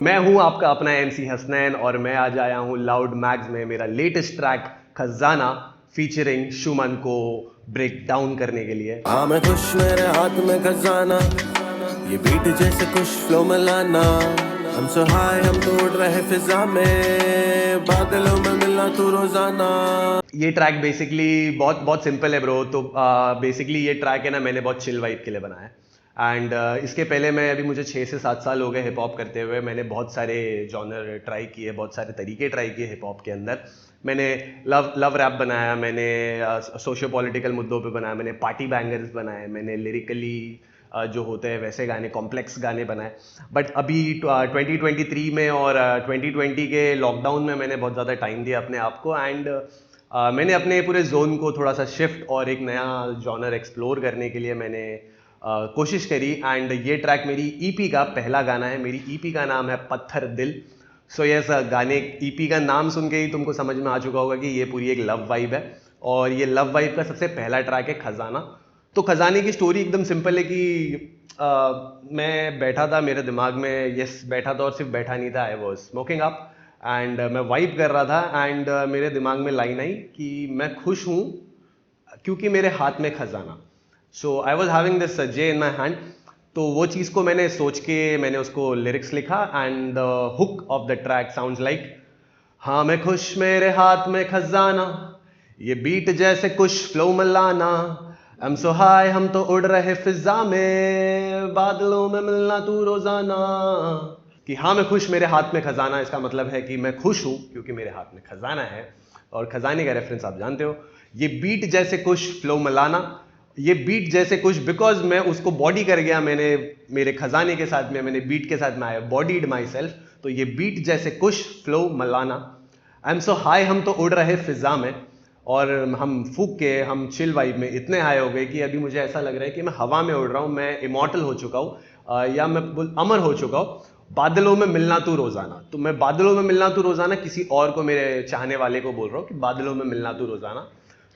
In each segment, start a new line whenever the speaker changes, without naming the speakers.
मैं हूं आपका अपना एमसी हसनैन और मैं आज आया हूं लाउड मैग्स में मेरा लेटेस्ट ट्रैक खजाना फीचरिंग शुमन को ब्रेक डाउन करने के लिए।
हाँ मैं खुश मेरे हाथ में खजाना, ये बीट जैसे कुछ फ्लो मिलाना। हम सो हाय हम तो उड़ रहे फिजा में, बादलों में मिलना तू रोजाना।
ये ट्रैक बेसिकली बहुत बहुत सिंपल है ब्रो। तो बेसिकली ये ट्रैक है ना, मैंने बहुत चिल वाइब के लिए बनाया है। एंड इसके पहले मैं अभी मुझे 6 से 7 साल हो गए हिप हॉप करते हुए। मैंने बहुत सारे जॉनर ट्राई किए, बहुत सारे तरीके ट्राई किए हिप हॉप के अंदर। मैंने लव रैप बनाया, मैंने सोशियो पॉलिटिकल मुद्दों पे बनाया, मैंने पार्टी बैंगर्स बनाए, मैंने लिरिकली जो होते हैं वैसे गाने, कॉम्प्लेक्स गाने बनाए। बट अभी 2023 में और 2020 के लॉकडाउन में मैंने बहुत ज़्यादा टाइम दिया अपने आप को। एंड मैंने अपने पूरे जोन को थोड़ा सा शिफ्ट और एक नया जॉनर एक्सप्लोर करने के लिए मैंने कोशिश करी। एंड ये ट्रैक मेरी ईपी का पहला गाना है। मेरी ईपी का नाम है पत्थर दिल। सो यस, गाने ईपी का नाम सुन के ही तुमको समझ में आ चुका होगा कि ये पूरी एक लव वाइब है। और ये लव वाइब का सबसे पहला ट्रैक है खजाना। तो खजाने की स्टोरी एकदम सिंपल है कि मैं बैठा था, मेरे दिमाग में यस बैठा था और सिर्फ बैठा नहीं था, I was smoking up and मैं वाइब कर रहा था। एंड मेरे दिमाग में लाइन आई कि मैं खुश हूँ क्योंकि मेरे हाथ में खजाना। So I was having this J in my hand. तो वो चीज़ को मैंने सोच के मैंने उसको लिरिक्स लिखा। And the hook of the track sounds like, हाँ मैं खुश मेरे हाथ में खजाना, ये बीट जैसे कुछ flow Malana. I'm so high हम तो उड़ रहे फिजा में, बादलों में मिलना तू रोजाना। कि हाँ मैं खुश मेरे हाथ में खजाना, इसका मतलब है कि मैं खुश हूं क्योंकि मेरे हाथ में खजाना है। और खजाने का रेफरेंस आप जानते हो। ये बीट जैसे कुछ फ्लो मलाना, ये बीट जैसे कुछ बिकॉज मैं उसको बॉडी कर गया, मैंने मेरे खजाने के साथ में, मैंने बीट के साथ में आया बॉडीड माई सेल्फ। तो ये बीट जैसे कुछ flow Malana. I am so high हम तो उड़ रहे फिजा में। और हम फूक के, हम चिल वाइब में इतने हाई हो गए कि अभी मुझे ऐसा लग रहा है कि मैं हवा में उड़ रहा हूँ, मैं इमॉर्टल हो चुका हूँ या मैं अमर हो चुका हूँ। बादलों में मिलना तू रोजाना। तो मैं बादलों में मिलना तू रोजाना किसी और को, मेरे चाहने वाले को बोल रहा हूँ कि बादलों में मिलना तू रोजाना।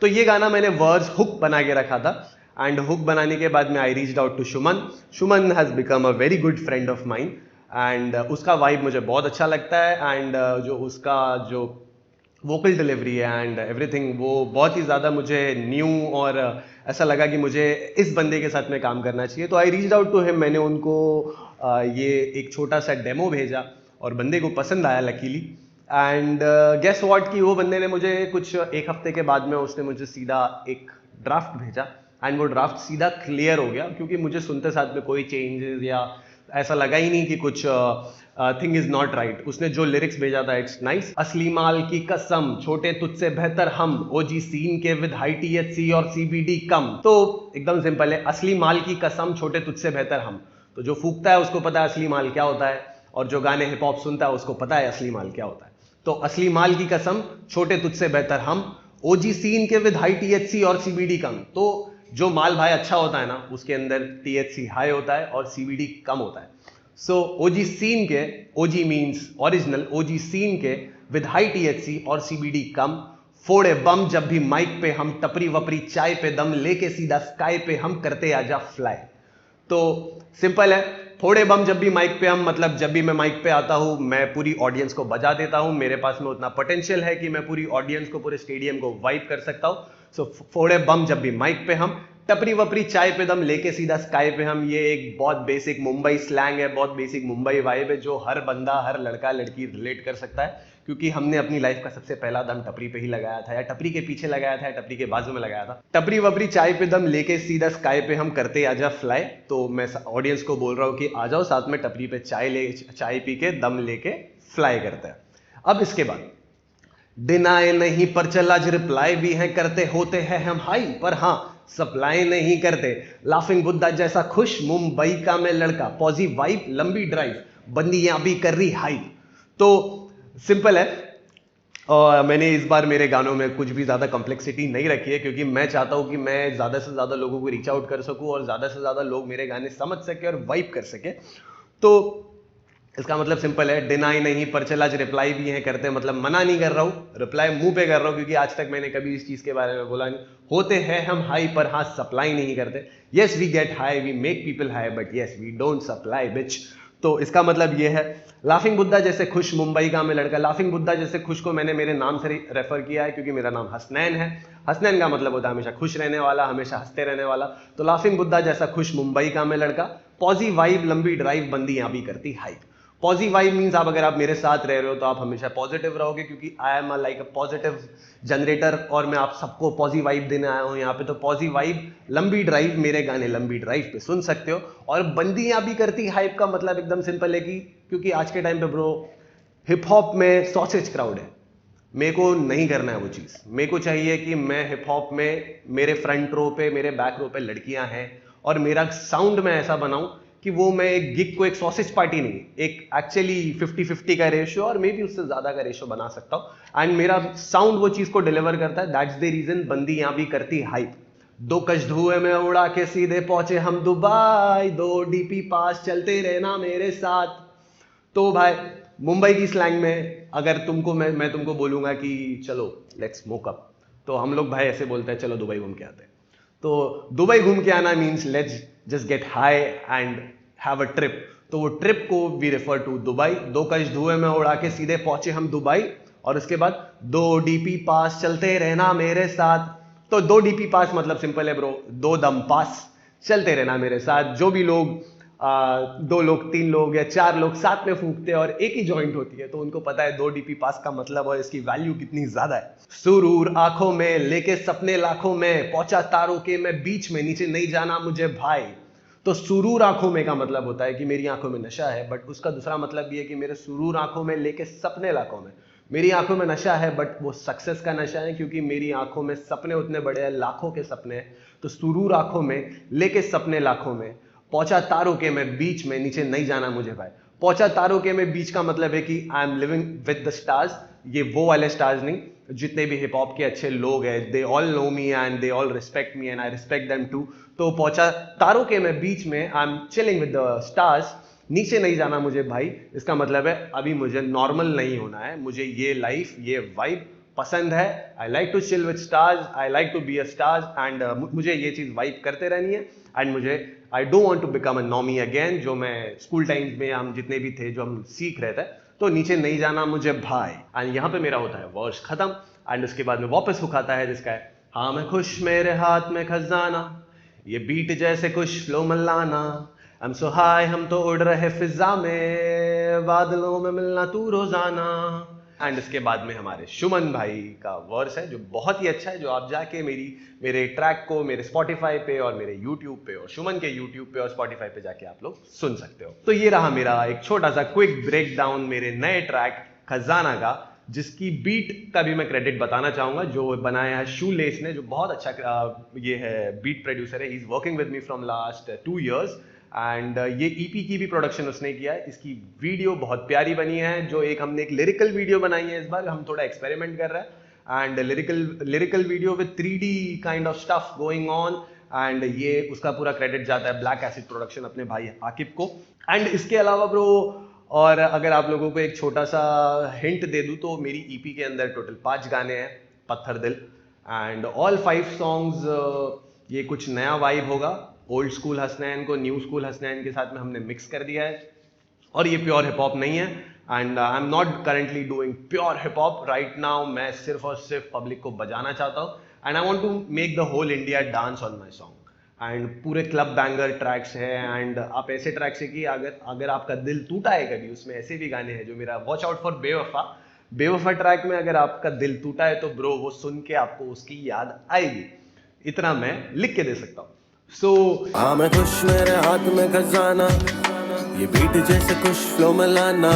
तो ये गाना मैंने वर्ड्स हुक बना के रखा था। एंड हुक बनाने के बाद में I reached out to Shuman. Shuman has become a very good friend of mine. And उसका वाइब मुझे बहुत अच्छा लगता है। एंड जो उसका जो वोकल डिलीवरी है एंड एवरीथिंग, वो बहुत ही ज़्यादा मुझे न्यू और ऐसा लगा कि मुझे इस बंदे के साथ में काम करना चाहिए। तो I reached out to him. मैंने उनको ये एक छोटा सा डेमो भेजा और बंदे को पसंद आया लकीली। एंड गेस व्हाट कि वो बंदे ने मुझे कुछ एक हफ्ते के बाद में उसने मुझे सीधा एक ड्राफ्ट भेजा। एंड वो ड्राफ्ट सीधा क्लियर हो गया क्योंकि मुझे सुनते साथ में कोई चेंजेस या ऐसा लगा ही नहीं कि कुछ थिंग इज नॉट राइट। उसने जो लिरिक्स भेजा था, इट्स नाइस। असली माल की कसम छोटे तुझसे बेहतर हम, ओजी सीन के विद हाई टीएचसी और सीबीडी कम। तो एकदम सिंपल है, असली माल की कसम छोटे तुझसे बेहतर हम। तो जो फूकता है उसको पता है असली माल क्या होता है, और जो गाने हिप हॉप सुनता है उसको पता है असली माल क्या होता है। तो असली माल की कसम छोटे तुझसे बेहतर हम, ओजी सीन के विद हाई टीएचसी और सीबीडी कम। तो जो माल भाई अच्छा होता है ना, उसके अंदर टीएचसी हाई होता है और सीबीडी कम होता है। सो ओजी सीन के, ओजी मीन्स ओरिजिनल, ओजी सीन के विद हाई टीएचसी और सीबीडी कम, फोड़े बम जब भी माइक पे हम, टपरी वपरी चाय पे दम लेके सीधा स्काई पे हम, करते आजा फ्लाई। तो सिंपल है, फोड़े बम जब भी माइक पे हम, मतलब जब भी मैं माइक पे आता हूं मैं पूरी ऑडियंस को बजा देता हूं। मेरे पास में उतना पोटेंशियल है कि मैं पूरी ऑडियंस को, पूरे स्टेडियम को वाइब कर सकता हूं। सो फोड़े बम जब भी माइक पे हम, टपरी वपरी चाय पे दम लेके सीधा स्काई पे हम। ये एक बहुत बेसिक मुंबई स्लैंग है, बहुत बेसिक मुंबई वाइब है, जो हर बंदा, हर लड़का लड़की रिलेट कर सकता है। क्योंकि हमने अपनी लाइफ का सबसे पहला दम टपरी पे ही लगाया था, या टपरी के पीछे लगाया था, या टपरी के बाजू में लगाया था। टपरी वपरी चाय पे दम लेके सीधा स्काई पे हम, करते आजा फ्लाई। तो मैं ऑडियंस को बोल रहा हूँ कि आ जाओ साथ में टपरी पे चाय पी के दम लेके फ्लाई करते हैं। अब इसके बाद डिनाई नहीं पर चल आज रिप्लाई भी है करते, होते हैं हम हाई पर हाँ सप्लाई नहीं करते। लाफिंग बुद्धा जैसा खुश मुंबई का मैं लड़का, पॉजिटिव वाइब लंबी ड्राइव, बंदियां भी कर रही हाइप। तो सिंपल है। और मैंने इस बार मेरे गानों में कुछ भी ज़्यादा कॉम्प्लेक्सिटी नहीं रखी है, क्योंकि मैं चाहता हूं कि मैं ज़्यादा से ज़्यादा लोगों को रीच आउट कर सकूं और ज़्यादा से ज़्यादा लोग मेरे गाने समझ सके और वाइब कर सके। तो इसका मतलब सिंपल है, डिनाई नहीं पर चल आज रिप्लाई भी है करते, मतलब मना नहीं कर रहा हूं, रिप्लाई मुंह पे कर रहा हूं, क्योंकि आज तक मैंने कभी इस चीज के बारे में बोला नहीं। होते हैं हम हाई पर हाँ सप्लाई नहीं करते। Yes we get high, we make people high, but yes we don't supply bitch. तो इसका मतलब ये है। लाफिंग बुद्धा जैसे खुश मुंबई का मैं लड़का, लाफिंग बुद्धा जैसे खुश को मैंने मेरे नाम से रेफर किया है क्योंकि मेरा नाम हसनैन है। हसनैन का मतलब होता है हमेशा खुश रहने वाला, हमेशा हंसते रहने वाला। तो लाफिंग बुद्धा जैसा खुश मुंबई का मैं लड़का, पॉजी वाइब लंबी ड्राइव बंदी यहाँ भी करती हाइप। पॉजी वाइब मीन्स आप अगर आप मेरे साथ रह रहे हो तो आप हमेशा पॉजिटिव रहोगे क्योंकि I am like a positive generator और मैं आप सबको पॉजी वाइब देने आया हूँ यहाँ पे। तो पॉजी वाइब लंबी ड्राइव, मेरे गाने लंबी ड्राइव पे सुन सकते हो। और बंदी यहाँ भी करती हाइप का मतलब एकदम सिंपल है कि क्योंकि आज के टाइम पे ब्रो हिप हॉप में सॉसेज क्राउड है, मेरे को नहीं करना है वो चीज़। मेरे को चाहिए कि मैं हिप हॉप में मेरे फ्रंट रो पे, मेरे बैक रो पे लड़कियां हैं और मेरा साउंड मैं ऐसा बनाऊं कि वो मैं एक गिग को एक सॉसेज पार्टी नहीं, एक एक्चुअली 50-50 का रेशियो और मे भी उससे ज्यादा का रेशियो बना सकता हूं। एंड मेरा साउंड वो चीज को डिलीवर करता है। दैट्स द रीजन बंदी यहां भी करती हाइप। 2 कश धुएं में उड़ा के सीधे पहुंचे हम दुबई, 2 डीपी पास चलते रहना मेरे साथ। तो भाई मुंबई की स्लैंग में अगर तुमको मैं तुमको बोलूंगा कि चलो लेट्स स्मोक अप, तो हम लोग भाई ऐसे बोलते हैं चलो दुबई घूम के आते हैं। तो दुबई घूम के आना means let's just get high and have a trip. तो वो ट्रिप को वी रेफर टू दुबई। 2 कश धुएं में उड़ा के सीधे पहुंचे हम दुबई और उसके बाद 2 डीपी पास चलते रहना मेरे साथ। तो 2 डीपी पास मतलब सिंपल है ब्रो, 2 दम पास चलते रहना मेरे साथ। जो भी लोग 2 लोग 3 लोग या 4 लोग साथ में फूंकते हैं और एक ही जॉइंट होती है तो उनको पता है 2 डीपी पास का मतलब और इसकी वैल्यू कितनी ज्यादा है। सुरूर आंखों में लेके सपने लाखों में, पहुंचा तारों के मैं बीच में, नीचे नहीं जाना मुझे भाई। तो सुरूर आंखों में का मतलब होता है कि मेरी आंखों में नशा है, बट उसका दूसरा मतलब ये है कि मेरे सुरूर आंखों में लेके सपने लाखों में। मेरी आंखों में नशा है बट वो सक्सेस का नशा है क्योंकि मेरी आंखों में सपने उतने बड़े हैं, लाखों के सपने हैं। तो सुरूर आंखों में लेके सपने लाखों में, पहुंचा तारों के मैं बीच में, नीचे नहीं जाना मुझे भाई। पहुंचा तारों के मैं बीच का मतलब है कि I am living with the stars. ये वो वाले स्टार्स नहीं, जितने भी हिप हॉप के अच्छे लोग हैं, they all know me and they all respect me and I respect them too. तो पहुंचा तारों के मैं बीच में, I am chilling with the stars, नीचे नहीं जाना मुझे भाई। इसका मतलब है अभी मुझे नॉर्मल नहीं होना है, मुझे ये लाइफ, ये वाइब पसंद है। I like to chill with stars, I like to be a stars and मुझे ये चीज वाइब करते रहनी है। एंड मुझे I don't want to become a नॉमी अगेन, जो मैं स्कूल टाइम्स में हम जितने भी थे जो हम सीख रहे थे। तो नीचे नहीं जाना मुझे भाई। एंड यहाँ पे मेरा होता है वर्ष खत्म एंड उसके बाद में वापस हुक आता है जिसका है हाँ मैं खुश मेरे हाथ में खजाना, ये बीट जैसे कुछ flow Mallanna, I'm so high हम तो उड़ रहे फिजा में, बादलों में मिलना तू रोजाना। एंड इसके बाद में हमारे सुमन भाई का वर्स है जो बहुत ही अच्छा है, जो आप जाके मेरे ट्रैक को मेरे स्पॉटिफाई पे और मेरे यूट्यूब पे और सुमन के यूट्यूब पे और स्पॉटिफाई पे जाके आप लोग सुन सकते हो। तो ये रहा मेरा एक छोटा सा क्विक ब्रेक डाउन मेरे नए ट्रैक खजाना का, जिसकी बीट का भी मैं क्रेडिट बताना चाहूंगा जो बनाया है शूलेस ने, जो बहुत अच्छा ये है बीट प्रोड्यूसर है। He is working with me from last 2 years and ये ईपी की भी प्रोडक्शन उसने किया है। इसकी वीडियो बहुत प्यारी बनी है, जो हमने एक लिरिकल वीडियो बनाई है। इस बार हम थोड़ा एक्सपेरिमेंट कर रहे हैं and lyrical video with 3D kind of stuff going on and ये उसका पूरा क्रेडिट जाता है ब्लैक एसिड प्रोडक्शन अपने भाई आकिब को। एंड इसके अलावा ब्रो, और अगर आप लोगों को एक छोटा सा हिंट दे दूं तो मेरी ईपी के अंदर टोटल 5 गाने हैं, पत्थर दिल एंड ऑल 5 सॉन्ग्स ये कुछ नया वाइब होगा। ओल्ड स्कूल हसनैन को न्यू स्कूल हसनैन के साथ में हमने मिक्स कर दिया है और ये प्योर हिप हॉप नहीं है and I am not currently doing pure hip hop right now. मैं सिर्फ और सिर्फ पब्लिक को बजाना चाहता हूँ and I want to make the whole India dance on my song and पूरे क्लब बैंगर ट्रैक्स है एंड आप ऐसे ट्रैक्स है कि अगर आपका दिल टूटा है कभी, उसमें ऐसे भी गाने हैं जो मेरा वॉच आउट फॉर बेवफा ट्रैक में अगर आपका दिल टूटा है तो ब्रो वो सुन के आपको उसकी याद आएगी, इतना मैं लिख के दे सकता हूँ।
हाँ मैं खुश मेरे हाथ में खजाना, ये बीट जैसे कुछ फ्लो मिलाना,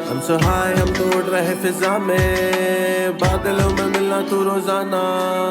हम so high हम तो उड़ रहे फिजा में, बादलों में मिलना तू रोजाना।